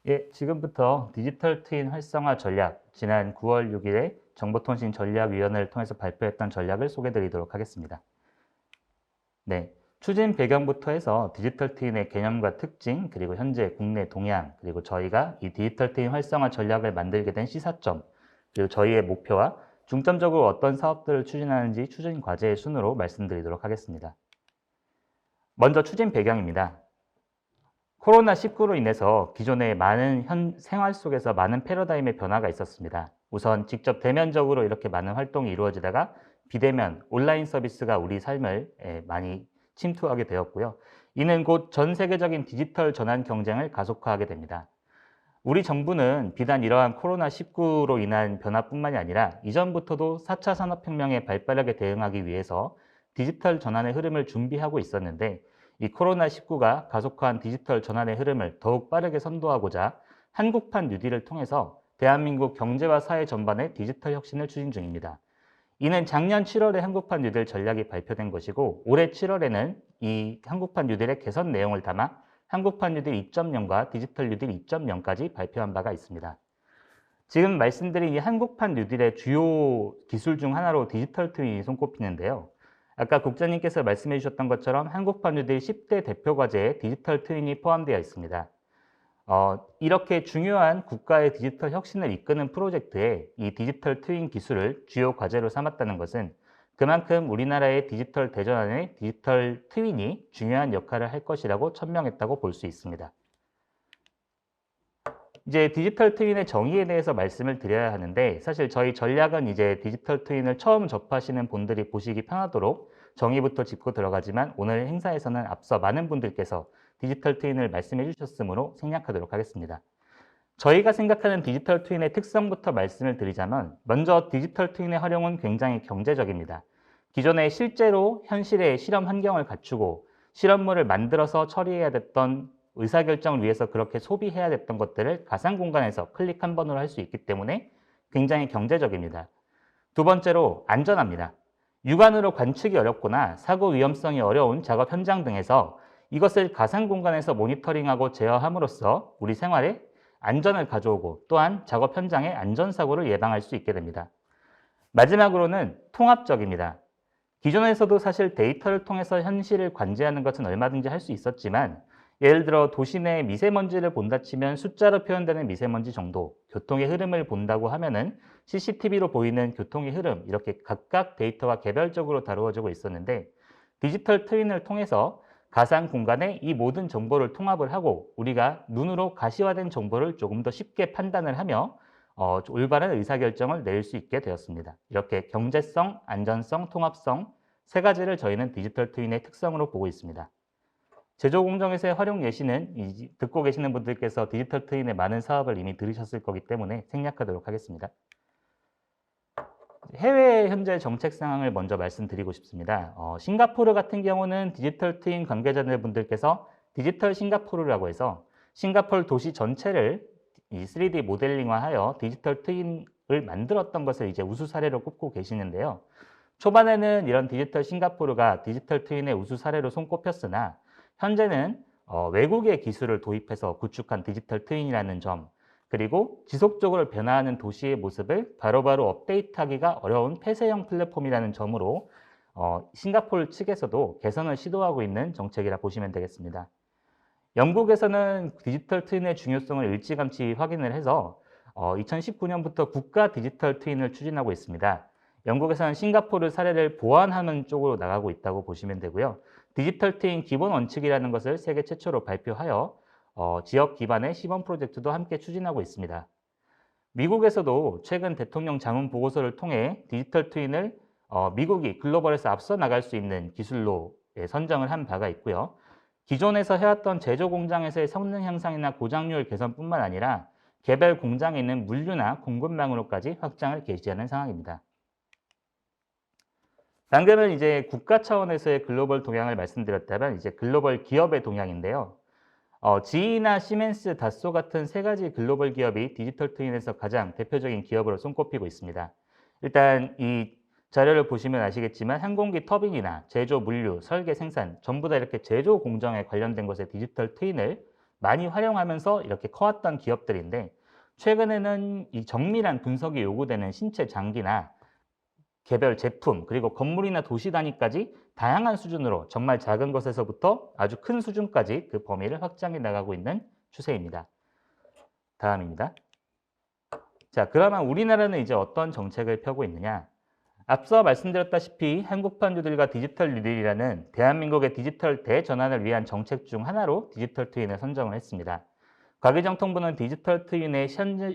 예, 지금부터 디지털 트윈 활성화 전략, 지난 9월 6일에 정보통신전략위원회를 통해서 발표했던 전략을 소개해 드리도록 하겠습니다. 네, 추진 배경부터 해서 디지털 트윈의 개념과 특징, 그리고 현재 국내 동향, 그리고 저희가 이 디지털 트윈 활성화 전략을 만들게 된 시사점, 그리고 저희의 목표와 중점적으로 어떤 사업들을 추진하는지 추진 과제의 순으로 말씀드리도록 하겠습니다. 먼저 추진 배경입니다. 코로나19로 인해서 기존의 많은 생활 속에서 많은 패러다임의 변화가 있었습니다. 우선 직접 대면적으로 이렇게 많은 활동이 이루어지다가 비대면, 온라인 서비스가 우리 삶을 많이 침투하게 되었고요. 이는 곧 전 세계적인 디지털 전환 경쟁을 가속화하게 됩니다. 우리 정부는 비단 이러한 코로나19로 인한 변화뿐만이 아니라 이전부터도 4차 산업혁명의 발빠르게 대응하기 위해서 디지털 전환의 흐름을 준비하고 있었는데 이 코로나19가 가속화한 디지털 전환의 흐름을 더욱 빠르게 선도하고자 한국판 뉴딜을 통해서 대한민국 경제와 사회 전반의 디지털 혁신을 추진 중입니다. 이는 작년 7월에 한국판 뉴딜 전략이 발표된 것이고 올해 7월에는 이 한국판 뉴딜의 개선 내용을 담아 한국판 뉴딜 2.0과 디지털 뉴딜 2.0까지 발표한 바가 있습니다. 지금 말씀드린 이 한국판 뉴딜의 주요 기술 중 하나로 디지털 트윈이 손꼽히는데요. 아까 국장님께서 말씀해 주셨던 것처럼 한국판 뉴딜 10대 대표 과제에 디지털 트윈이 포함되어 있습니다. 이렇게 중요한 국가의 디지털 혁신을 이끄는 프로젝트에 이 디지털 트윈 기술을 주요 과제로 삼았다는 것은 그만큼 우리나라의 디지털 대전환에 디지털 트윈이 중요한 역할을 할 것이라고 천명했다고 볼 수 있습니다. 이제 디지털 트윈의 정의에 대해서 말씀을 드려야 하는데 사실 저희 전략은 이제 디지털 트윈을 처음 접하시는 분들이 보시기 편하도록 정의부터 짚고 들어가지만 오늘 행사에서는 앞서 많은 분들께서 디지털 트윈을 말씀해 주셨으므로 생략하도록 하겠습니다. 저희가 생각하는 디지털 트윈의 특성부터 말씀을 드리자면 먼저 디지털 트윈의 활용은 굉장히 경제적입니다. 기존에 실제로 현실의 실험 환경을 갖추고 실험물을 만들어서 처리해야 됐던 의사결정을 위해서 그렇게 소비해야 됐던 것들을 가상 공간에서 클릭 한 번으로 할 수 있기 때문에 굉장히 경제적입니다. 두 번째로 안전합니다. 육안으로 관측이 어렵거나 사고 위험성이 어려운 작업 현장 등에서 이것을 가상 공간에서 모니터링하고 제어함으로써 우리 생활에 안전을 가져오고 또한 작업 현장의 안전사고를 예방할 수 있게 됩니다. 마지막으로는 통합적입니다. 기존에서도 사실 데이터를 통해서 현실을 관제하는 것은 얼마든지 할 수 있었지만 예를 들어 도시 내 미세먼지를 본다 치면 숫자로 표현되는 미세먼지 정도, 교통의 흐름을 본다고 하면은 CCTV로 보이는 교통의 흐름 이렇게 각각 데이터가 개별적으로 다루어지고 있었는데 디지털 트윈을 통해서 가상 공간에 이 모든 정보를 통합을 하고 우리가 눈으로 가시화된 정보를 조금 더 쉽게 판단을 하며 올바른 의사결정을 내릴 수 있게 되었습니다. 이렇게 경제성, 안전성, 통합성 세 가지를 저희는 디지털 트윈의 특성으로 보고 있습니다. 제조 공정에서의 활용 예시는 듣고 계시는 분들께서 디지털 트윈의 많은 사업을 이미 들으셨을 거기 때문에 생략하도록 하겠습니다. 해외 현재 정책 상황을 먼저 말씀드리고 싶습니다. 싱가포르 같은 경우는 디지털 트윈 관계자분들께서 디지털 싱가포르라고 해서 싱가포르 도시 전체를 이 3D 모델링화하여 디지털 트윈을 만들었던 것을 이제 우수 사례로 꼽고 계시는데요. 초반에는 이런 디지털 싱가포르가 디지털 트윈의 우수 사례로 손꼽혔으나 현재는 외국의 기술을 도입해서 구축한 디지털 트윈이라는 점, 그리고 지속적으로 변화하는 도시의 모습을 바로바로 업데이트하기가 어려운 폐쇄형 플랫폼이라는 점으로 싱가포르 측에서도 개선을 시도하고 있는 정책이라 보시면 되겠습니다. 영국에서는 디지털 트윈의 중요성을 일찌감치 확인을 해서 2019년부터 국가 디지털 트윈을 추진하고 있습니다. 영국에서는 싱가포르 사례를 보완하는 쪽으로 나가고 있다고 보시면 되고요. 디지털 트윈 기본 원칙이라는 것을 세계 최초로 발표하여 지역 기반의 시범 프로젝트도 함께 추진하고 있습니다. 미국에서도 최근 대통령 자문 보고서를 통해 디지털 트윈을 미국이 글로벌에서 앞서 나갈 수 있는 기술로 선정을 한 바가 있고요. 기존에서 해왔던 제조 공장에서의 성능 향상이나 고장률 개선뿐만 아니라 개별 공장에 있는 물류나 공급망으로까지 확장을 개시하는 상황입니다. 방금은 이제 국가 차원에서의 글로벌 동향을 말씀드렸다면 이제 글로벌 기업의 동향인데요. GE나 시멘스, 다소 같은 세 가지 글로벌 기업이 디지털 트윈에서 가장 대표적인 기업으로 손꼽히고 있습니다. 일단 이 자료를 보시면 아시겠지만 항공기 터빈이나 제조, 물류, 설계, 생산 전부 다 이렇게 제조 공정에 관련된 것에 디지털 트윈을 많이 활용하면서 이렇게 커왔던 기업들인데 최근에는 이 정밀한 분석이 요구되는 신체 장기나 개별 제품, 그리고 건물이나 도시 단위까지 다양한 수준으로 정말 작은 것에서부터 아주 큰 수준까지 그 범위를 확장해 나가고 있는 추세입니다. 다음입니다. 자, 그러면 우리나라는 이제 어떤 정책을 펴고 있느냐? 앞서 말씀드렸다시피 한국판 뉴딜과 디지털 뉴딜이라는 대한민국의 디지털 대전환을 위한 정책 중 하나로 디지털 트윈을 선정을 했습니다. 과기정통부는 디지털 트윈의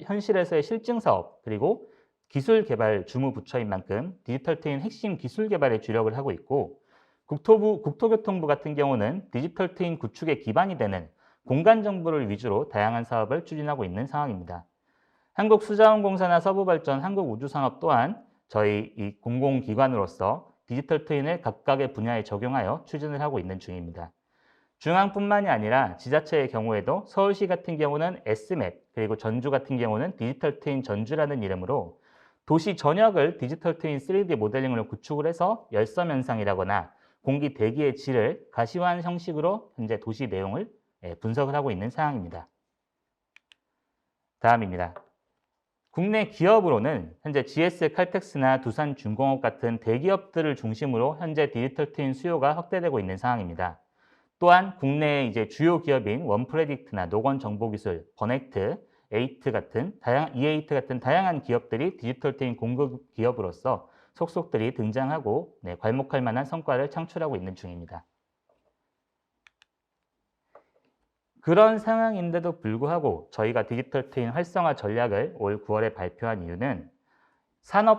현실에서의 실증 사업, 그리고 기술 개발 주무 부처인 만큼 디지털 트윈 핵심 기술 개발에 주력을 하고 있고, 국토교통부 같은 경우는 디지털 트윈 구축의 기반이 되는 공간 정보를 위주로 다양한 사업을 추진하고 있는 상황입니다. 한국수자원공사나 서부발전, 한국우주산업 또한 저희 이 공공기관으로서 디지털 트윈을 각각의 분야에 적용하여 추진을 하고 있는 중입니다. 중앙뿐만이 아니라 지자체의 경우에도 서울시 같은 경우는 S맵, 그리고 전주 같은 경우는 디지털 트윈 전주라는 이름으로 도시 전역을 디지털 트윈 3D 모델링으로 구축을 해서 열섬 현상이라거나 공기 대기의 질을 가시화한 형식으로 현재 도시 내용을 분석을 하고 있는 상황입니다. 다음입니다. 국내 기업으로는 현재 GS 칼텍스나 두산중공업 같은 대기업들을 중심으로 현재 디지털 트윈 수요가 확대되고 있는 상황입니다. 또한 국내 이제 주요 기업인 원프레딕트나 노건정보기술, 버넥트, 에이트 같은 이에이트 같은 다양한 기업들이 디지털 트윈 공급 기업으로서 속속들이 등장하고 괄목할 만한 성과를 창출하고 있는 중입니다. 그런 상황인데도 불구하고 저희가 디지털 트윈 활성화 전략을 올 9월에 발표한 이유는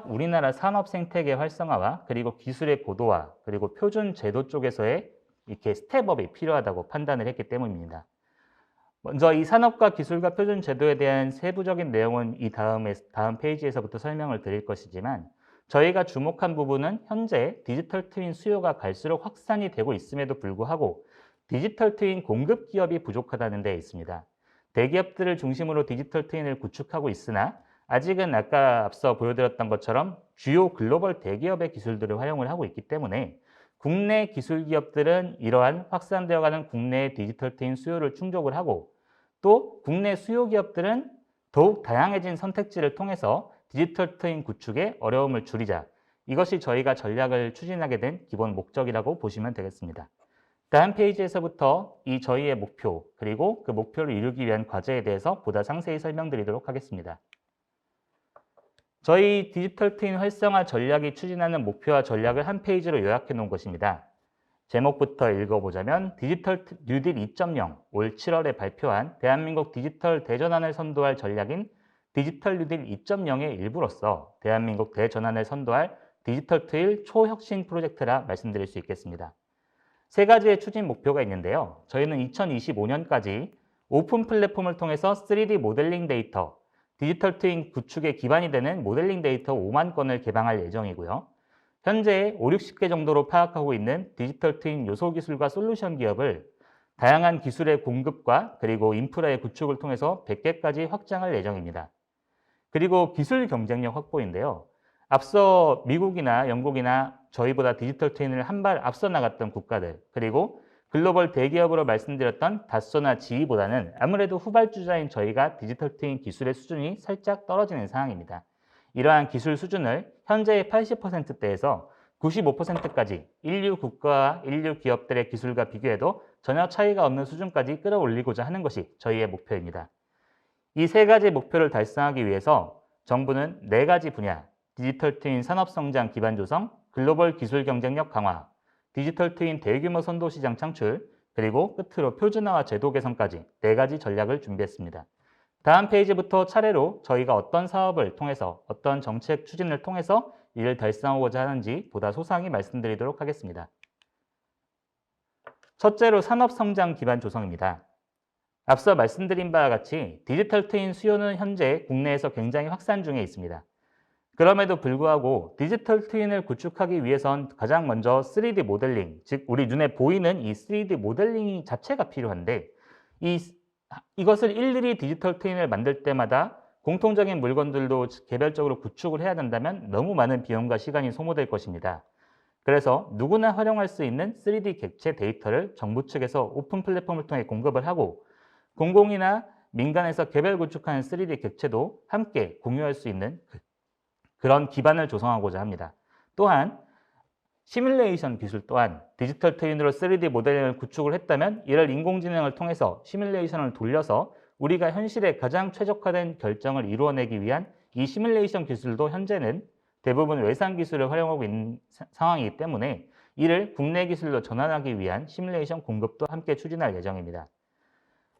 우리나라 산업 생태계 활성화와 그리고 기술의 고도화, 그리고 표준 제도 쪽에서의 이렇게 스텝업이 필요하다고 판단을 했기 때문입니다. 먼저 이 산업과 기술과 표준 제도에 대한 세부적인 내용은 이 다음 페이지에서부터 설명을 드릴 것이지만 저희가 주목한 부분은 현재 디지털 트윈 수요가 갈수록 확산이 되고 있음에도 불구하고 디지털 트윈 공급 기업이 부족하다는 데 있습니다. 대기업들을 중심으로 디지털 트윈을 구축하고 있으나 아직은 아까 앞서 보여드렸던 것처럼 주요 글로벌 대기업의 기술들을 활용을 하고 있기 때문에 국내 기술 기업들은 이러한 확산되어가는 국내의 디지털 트윈 수요를 충족을 하고 또 국내 수요 기업들은 더욱 다양해진 선택지를 통해서 디지털 트윈 구축의 어려움을 줄이자. 이것이 저희가 전략을 추진하게 된 기본 목적이라고 보시면 되겠습니다. 다음 페이지에서부터 이 저희의 목표 그리고 그 목표를 이루기 위한 과제에 대해서 보다 상세히 설명드리도록 하겠습니다. 저희 디지털 트윈 활성화 전략이 추진하는 목표와 전략을 한 페이지로 요약해 놓은 것입니다. 제목부터 읽어보자면 디지털 뉴딜 2.0 올 7월에 발표한 대한민국 디지털 대전환을 선도할 전략인 디지털 뉴딜 2.0의 일부로서 대한민국 대전환을 선도할 디지털 트윈 초혁신 프로젝트라 말씀드릴 수 있겠습니다. 세 가지의 추진 목표가 있는데요. 저희는 2025년까지 오픈 플랫폼을 통해서 3D 모델링 데이터, 디지털 트윈 구축의 기반이 되는 모델링 데이터 5만 건을 개방할 예정이고요. 현재 5, 60개 정도로 파악하고 있는 디지털 트윈 요소 기술과 솔루션 기업을 다양한 기술의 공급과 그리고 인프라의 구축을 통해서 100개까지 확장할 예정입니다. 그리고 기술 경쟁력 확보인데요. 앞서 미국이나 영국이나 저희보다 디지털 트윈을 한 발 앞서 나갔던 국가들, 그리고 글로벌 대기업으로 말씀드렸던 다소나 지휘보다는 아무래도 후발주자인 저희가 디지털 트윈 기술의 수준이 살짝 떨어지는 상황입니다. 이러한 기술 수준을 현재의 80%대에서 95%까지 인류 국가와 인류 기업들의 기술과 비교해도 전혀 차이가 없는 수준까지 끌어올리고자 하는 것이 저희의 목표입니다. 이 세 가지 목표를 달성하기 위해서 정부는 4가지 분야, 디지털 트윈 산업성장 기반 조성, 글로벌 기술 경쟁력 강화, 디지털 트윈 대규모 선도 시장 창출, 그리고 끝으로 표준화와 제도 개선까지 4가지 전략을 준비했습니다. 다음 페이지부터 차례로 저희가 어떤 사업을 통해서 어떤 정책 추진을 통해서 이를 달성하고자 하는지 보다 소상히 말씀드리도록 하겠습니다. 첫째로 산업성장 기반 조성입니다. 앞서 말씀드린 바와 같이 디지털 트윈 수요는 현재 국내에서 굉장히 확산 중에 있습니다. 그럼에도 불구하고 디지털 트윈을 구축하기 위해선 가장 먼저 3D 모델링, 즉 우리 눈에 보이는 이 3D 모델링 자체가 필요한데 이것을 일일이 디지털 트윈을 만들 때마다 공통적인 물건들도 개별적으로 구축을 해야 된다면 너무 많은 비용과 시간이 소모될 것입니다. 그래서 누구나 활용할 수 있는 3D 객체 데이터를 정부 측에서 오픈 플랫폼을 통해 공급을 하고 공공이나 민간에서 개별 구축하는 3D 객체도 함께 공유할 수 있는 그런 기반을 조성하고자 합니다. 또한 시뮬레이션 기술 또한 디지털 트윈으로 3D 모델링을 구축을 했다면 이를 인공지능을 통해서 시뮬레이션을 돌려서 우리가 현실에 가장 최적화된 결정을 이루어내기 위한 이 시뮬레이션 기술도 현재는 대부분 외산 기술을 활용하고 있는 상황이기 때문에 이를 국내 기술로 전환하기 위한 시뮬레이션 공급도 함께 추진할 예정입니다.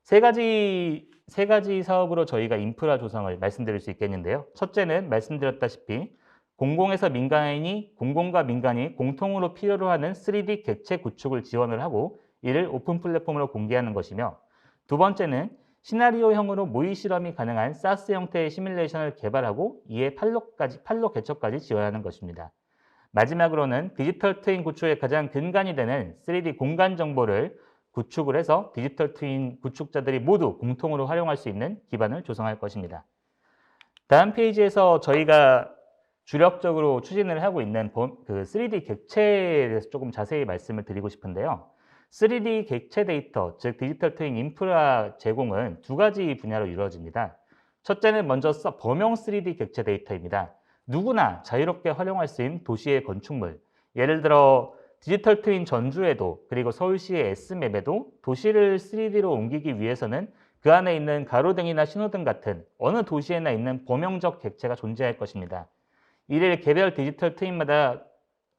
세 가지 사업으로 저희가 인프라 조성을 말씀드릴 수 있겠는데요. 첫째는 말씀드렸다시피 공공과 민간이 공통으로 필요로 하는 3D 객체 구축을 지원을 하고 이를 오픈 플랫폼으로 공개하는 것이며, 두 번째는 시나리오형으로 모의 실험이 가능한 사스 형태의 시뮬레이션을 개발하고 이에 판로 개척까지 지원하는 것입니다. 마지막으로는 디지털 트윈 구축의 가장 근간이 되는 3D 공간 정보를 구축을 해서 디지털 트윈 구축자들이 모두 공통으로 활용할 수 있는 기반을 조성할 것입니다. 다음 페이지에서 저희가 주력적으로 추진을 하고 있는 그 3D 객체에 대해서 조금 자세히 말씀을 드리고 싶은데요. 3D 객체 데이터, 즉 디지털 트윈 인프라 제공은 두 가지 분야로 이루어집니다. 첫째는 먼저 범용 3D 객체 데이터입니다. 누구나 자유롭게 활용할 수 있는 도시의 건축물, 예를 들어 디지털 트윈 전주에도 그리고 서울시의 S맵에도 도시를 3D로 옮기기 위해서는 그 안에 있는 가로등이나 신호등 같은 어느 도시에나 있는 범용적 객체가 존재할 것입니다. 이를 개별 디지털 트윈마다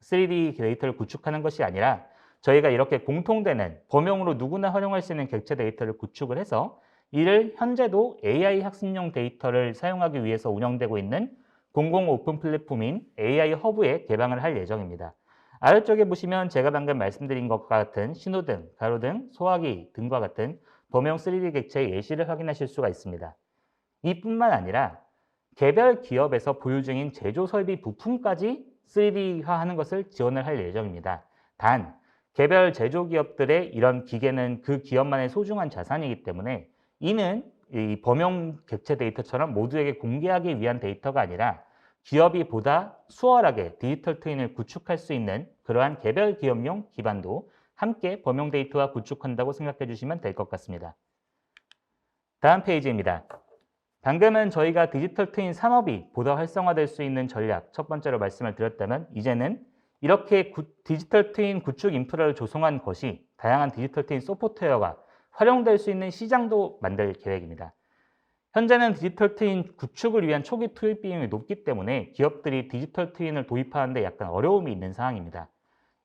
3D 데이터를 구축하는 것이 아니라 저희가 이렇게 공통되는 범용으로 누구나 활용할 수 있는 객체 데이터를 구축을 해서 이를 현재도 AI 학습용 데이터를 사용하기 위해서 운영되고 있는 공공 오픈 플랫폼인 AI 허브에 개방을 할 예정입니다. 아래쪽에 보시면 제가 방금 말씀드린 것과 같은 신호등, 가로등, 소화기 등과 같은 범용 3D 객체의 예시를 확인하실 수가 있습니다. 이뿐만 아니라 개별 기업에서 보유 중인 제조 설비 부품까지 3D화하는 것을 지원을 할 예정입니다. 단, 개별 제조 기업들의 이런 기계는 그 기업만의 소중한 자산이기 때문에 이는 이 범용 객체 데이터처럼 모두에게 공개하기 위한 데이터가 아니라 기업이 보다 수월하게 디지털 트윈을 구축할 수 있는 그러한 개별 기업용 기반도 함께 범용 데이터와 구축한다고 생각해 주시면 될 것 같습니다. 다음 페이지입니다. 방금은 저희가 디지털 트윈 산업이 보다 활성화될 수 있는 전략 첫 번째로 말씀을 드렸다면, 이제는 이렇게 디지털 트윈 구축 인프라를 조성한 것이 다양한 디지털 트윈 소프트웨어가 활용될 수 있는 시장도 만들 계획입니다. 현재는 디지털 트윈 구축을 위한 초기 투입 비용이 높기 때문에 기업들이 디지털 트윈을 도입하는 데 약간 어려움이 있는 상황입니다.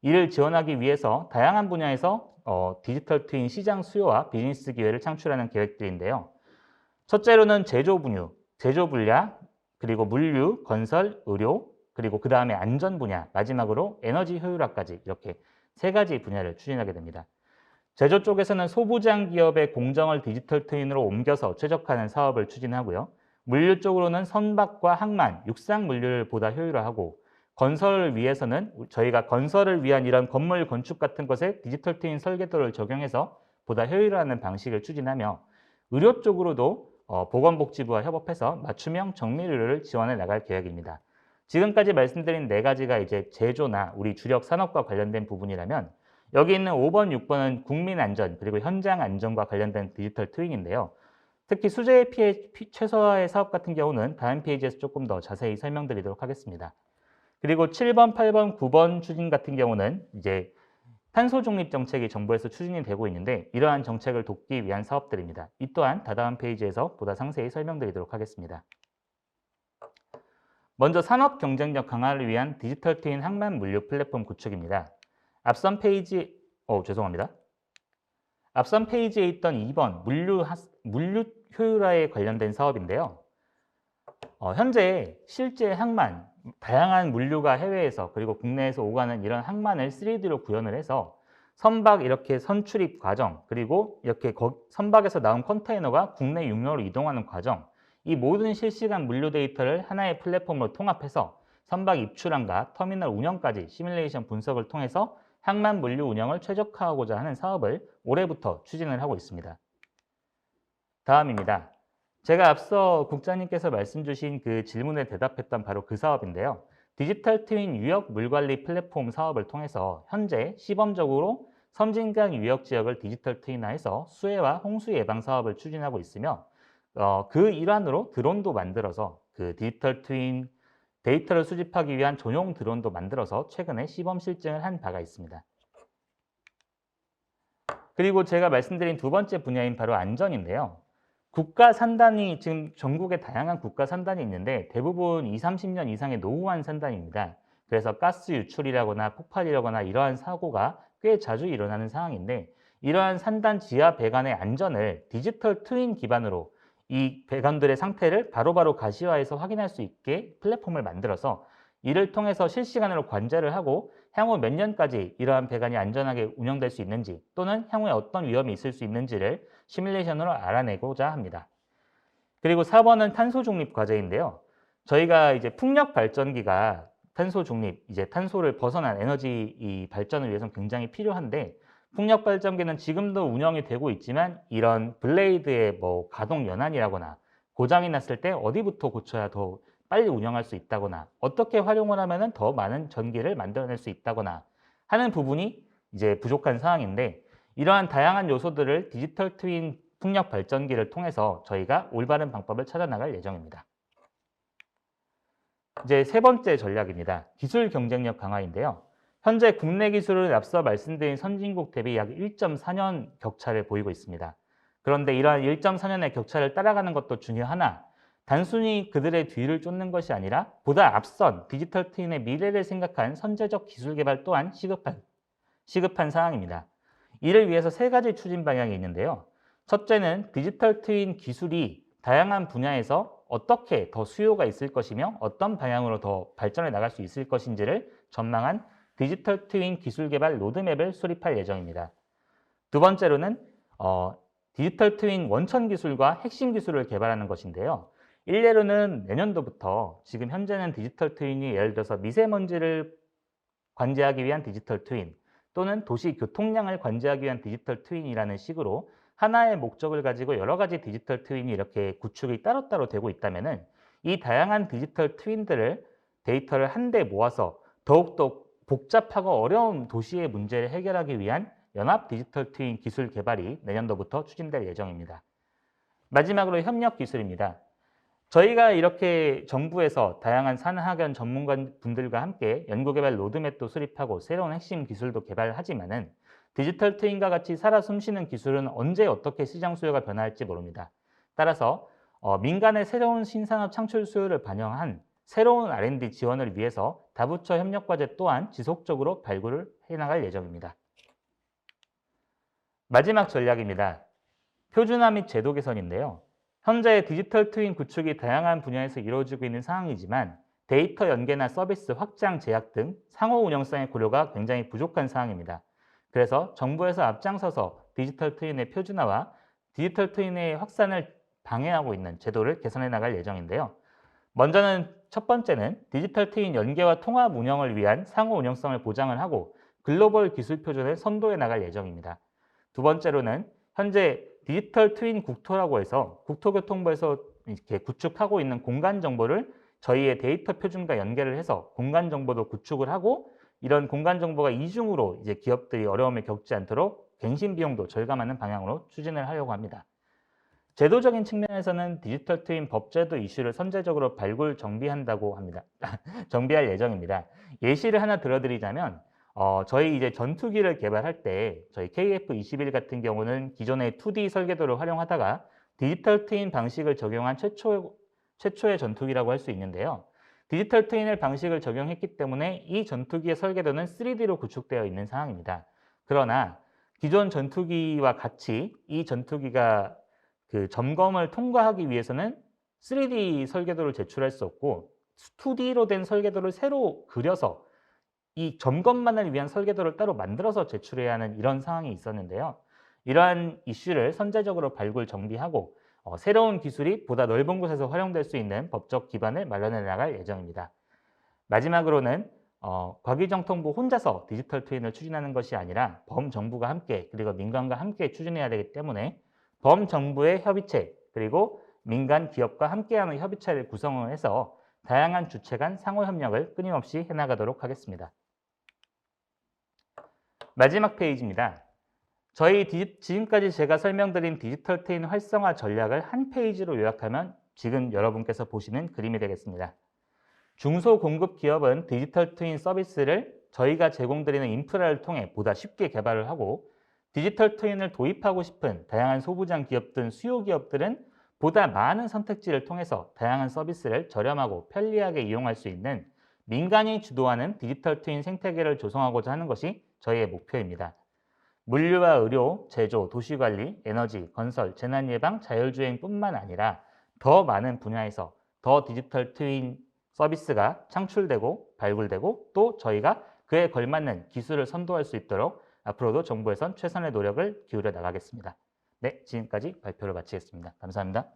이를 지원하기 위해서 다양한 분야에서 디지털 트윈 시장 수요와 비즈니스 기회를 창출하는 계획들인데요. 첫째로는 제조 분야, 그리고 물류, 건설, 의료, 그리고 그 다음에 안전 분야, 마지막으로 에너지 효율화까지 이렇게 세 가지 분야를 추진하게 됩니다. 제조 쪽에서는 소부장 기업의 공정을 디지털 트윈으로 옮겨서 최적화하는 사업을 추진하고요. 물류 쪽으로는 선박과 항만, 육상 물류를 보다 효율화하고, 건설을 위해서는 저희가 건설을 위한 이런 건물 건축 같은 것에 디지털 트윈 설계도를 적용해서 보다 효율화하는 방식을 추진하며, 의료 쪽으로도 보건복지부와 협업해서 맞춤형 정밀의료를 지원해 나갈 계획입니다. 지금까지 말씀드린 네 가지가 이제 제조나 우리 주력 산업과 관련된 부분이라면, 여기 있는 5번, 6번은 국민 안전 그리고 현장 안전과 관련된 디지털 트윈인데요. 특히 수재 피해 최소화의 사업 같은 경우는 다음 페이지에서 조금 더 자세히 설명드리도록 하겠습니다. 그리고 7번, 8번, 9번 추진 같은 경우는 이제 탄소 중립 정책이 정부에서 추진이 되고 있는데 이러한 정책을 돕기 위한 사업들입니다. 이 또한 다다음 페이지에서 보다 상세히 설명드리도록 하겠습니다. 먼저 산업 경쟁력 강화를 위한 디지털 트윈 항만 물류 플랫폼 구축입니다. 앞선 페이지에 있던 2번 물류 효율화에 관련된 사업인데요. 현재 실제 항만, 다양한 물류가 해외에서 그리고 국내에서 오가는 이런 항만을 3D로 구현을 해서 선박 이렇게 선출입 과정, 그리고 이렇게 선박에서 나온 컨테이너가 국내 육로로 이동하는 과정, 이 모든 실시간 물류 데이터를 하나의 플랫폼으로 통합해서 선박 입출항과 터미널 운영까지 시뮬레이션 분석을 통해서 항만 물류 운영을 최적화하고자 하는 사업을 올해부터 추진을 하고 있습니다. 다음입니다. 제가 앞서 국장님께서 말씀 주신 그 질문에 대답했던 바로 그 사업인데요. 디지털 트윈 유역 물관리 플랫폼 사업을 통해서 현재 시범적으로 섬진강 유역 지역을 디지털 트윈화해서 수해와 홍수 예방 사업을 추진하고 있으며 그 일환으로 드론도 만들어서 그 디지털 트윈 데이터를 수집하기 위한 전용 드론도 만들어서 최근에 시범 실증을 한 바가 있습니다. 그리고 제가 말씀드린 두 번째 분야인 바로 안전인데요. 국가 산단이 지금 전국에 다양한 국가 산단이 있는데 대부분 20, 30년 이상의 노후한 산단입니다. 그래서 가스 유출이라거나 폭발이라거나 이러한 사고가 꽤 자주 일어나는 상황인데 이러한 산단 지하 배관의 안전을 디지털 트윈 기반으로 이 배관들의 상태를 바로바로 가시화해서 확인할 수 있게 플랫폼을 만들어서 이를 통해서 실시간으로 관제를 하고 향후 몇 년까지 이러한 배관이 안전하게 운영될 수 있는지 또는 향후에 어떤 위험이 있을 수 있는지를 시뮬레이션으로 알아내고자 합니다. 그리고 4번은 탄소 중립 과제인데요. 저희가 이제 풍력 발전기가 탄소 중립, 이제 탄소를 벗어난 에너지 이 발전을 위해서는 굉장히 필요한데 풍력 발전기는 지금도 운영이 되고 있지만 이런 블레이드의 뭐 가동 연한이라거나 고장이 났을 때 어디부터 고쳐야 더 빨리 운영할 수 있다거나 어떻게 활용을 하면 더 많은 전기를 만들어낼 수 있다거나 하는 부분이 이제 부족한 상황인데 이러한 다양한 요소들을 디지털 트윈 풍력 발전기를 통해서 저희가 올바른 방법을 찾아나갈 예정입니다. 이제 세 번째 전략입니다. 기술 경쟁력 강화인데요. 현재 국내 기술은 앞서 말씀드린 선진국 대비 약 1.4년 격차를 보이고 있습니다. 그런데 이러한 1.4년의 격차를 따라가는 것도 중요하나 단순히 그들의 뒤를 쫓는 것이 아니라 보다 앞선 디지털 트윈의 미래를 생각한 선제적 기술 개발 또한 시급한 사항입니다. 이를 위해서 세 가지 추진 방향이 있는데요. 첫째는 디지털 트윈 기술이 다양한 분야에서 어떻게 더 수요가 있을 것이며 어떤 방향으로 더 발전해 나갈 수 있을 것인지를 전망한 디지털 트윈 기술 개발 로드맵을 수립할 예정입니다. 두 번째로는 디지털 트윈 원천 기술과 핵심 기술을 개발하는 것인데요. 일례로는 내년도부터 지금 현재는 디지털 트윈이 예를 들어서 미세먼지를 관제하기 위한 디지털 트윈 또는 도시 교통량을 관제하기 위한 디지털 트윈이라는 식으로 하나의 목적을 가지고 여러 가지 디지털 트윈이 이렇게 구축이 따로따로 되고 있다면은 이 다양한 디지털 트윈들을 데이터를 한데 모아서 더욱더 복잡하고 어려운 도시의 문제를 해결하기 위한 연합 디지털 트윈 기술 개발이 내년도부터 추진될 예정입니다. 마지막으로 협력 기술입니다. 저희가 이렇게 정부에서 다양한 산학연 전문가분들과 함께 연구개발 로드맵도 수립하고 새로운 핵심 기술도 개발하지만은 디지털 트윈과 같이 살아 숨쉬는 기술은 언제 어떻게 시장 수요가 변화할지 모릅니다. 따라서 민간의 새로운 신산업 창출 수요를 반영한 새로운 R&D 지원을 위해서 다부처 협력과제 또한 지속적으로 발굴을 해나갈 예정입니다. 마지막 전략입니다. 표준화 및 제도 개선인데요. 현재 디지털 트윈 구축이 다양한 분야에서 이루어지고 있는 상황이지만 데이터 연계나 서비스 확장 제약 등 상호 운영성의 고려가 굉장히 부족한 상황입니다. 그래서 정부에서 앞장서서 디지털 트윈의 표준화와 디지털 트윈의 확산을 방해하고 있는 제도를 개선해 나갈 예정인데요. 먼저는 첫 번째는 디지털 트윈 연계와 통합 운영을 위한 상호 운영성을 보장을 하고 글로벌 기술 표준을 선도해 나갈 예정입니다. 두 번째로는 현재 디지털 트윈 국토라고 해서 국토교통부에서 이렇게 구축하고 있는 공간 정보를 저희의 데이터 표준과 연계를 해서 공간 정보도 구축을 하고 이런 공간 정보가 이중으로 이제 기업들이 어려움을 겪지 않도록 갱신 비용도 절감하는 방향으로 추진을 하려고 합니다. 제도적인 측면에서는 디지털 트윈 법제도 이슈를 선제적으로 발굴 정비한다고 합니다. 정비할 예정입니다. 예시를 하나 들어드리자면 저희 이제 전투기를 개발할 때 저희 KF-21 같은 경우는 기존의 2D 설계도를 활용하다가 디지털 트윈 방식을 적용한 최초의 전투기라고 할 수 있는데요. 디지털 트윈의 방식을 적용했기 때문에 이 전투기의 설계도는 3D로 구축되어 있는 상황입니다. 그러나 기존 전투기와 같이 이 전투기가 그 점검을 통과하기 위해서는 3D 설계도를 제출할 수 없고 2D로 된 설계도를 새로 그려서 이 점검만을 위한 설계도를 따로 만들어서 제출해야 하는 이런 상황이 있었는데요. 이러한 이슈를 선제적으로 발굴 정비하고 새로운 기술이 보다 넓은 곳에서 활용될 수 있는 법적 기반을 마련해 나갈 예정입니다. 마지막으로는 과기정통부 혼자서 디지털 트윈을 추진하는 것이 아니라 범정부가 함께 그리고 민간과 함께 추진해야 되기 때문에 범정부의 협의체 그리고 민간 기업과 함께하는 협의체를 구성을 해서 다양한 주체 간 상호협력을 끊임없이 해나가도록 하겠습니다. 마지막 페이지입니다. 지금까지 제가 설명드린 디지털 트윈 활성화 전략을 한 페이지로 요약하면 지금 여러분께서 보시는 그림이 되겠습니다. 중소공급 기업은 디지털 트윈 서비스를 저희가 제공드리는 인프라를 통해 보다 쉽게 개발을 하고, 디지털 트윈을 도입하고 싶은 다양한 소부장 기업들, 수요 기업들은 보다 많은 선택지를 통해서 다양한 서비스를 저렴하고 편리하게 이용할 수 있는 민간이 주도하는 디지털 트윈 생태계를 조성하고자 하는 것이 저희의 목표입니다. 물류와 의료, 제조, 도시관리, 에너지, 건설, 재난예방, 자율주행뿐만 아니라 더 많은 분야에서 더 디지털 트윈 서비스가 창출되고 발굴되고 또 저희가 그에 걸맞는 기술을 선도할 수 있도록 앞으로도 정부에선 최선의 노력을 기울여 나가겠습니다. 네, 지금까지 발표를 마치겠습니다. 감사합니다.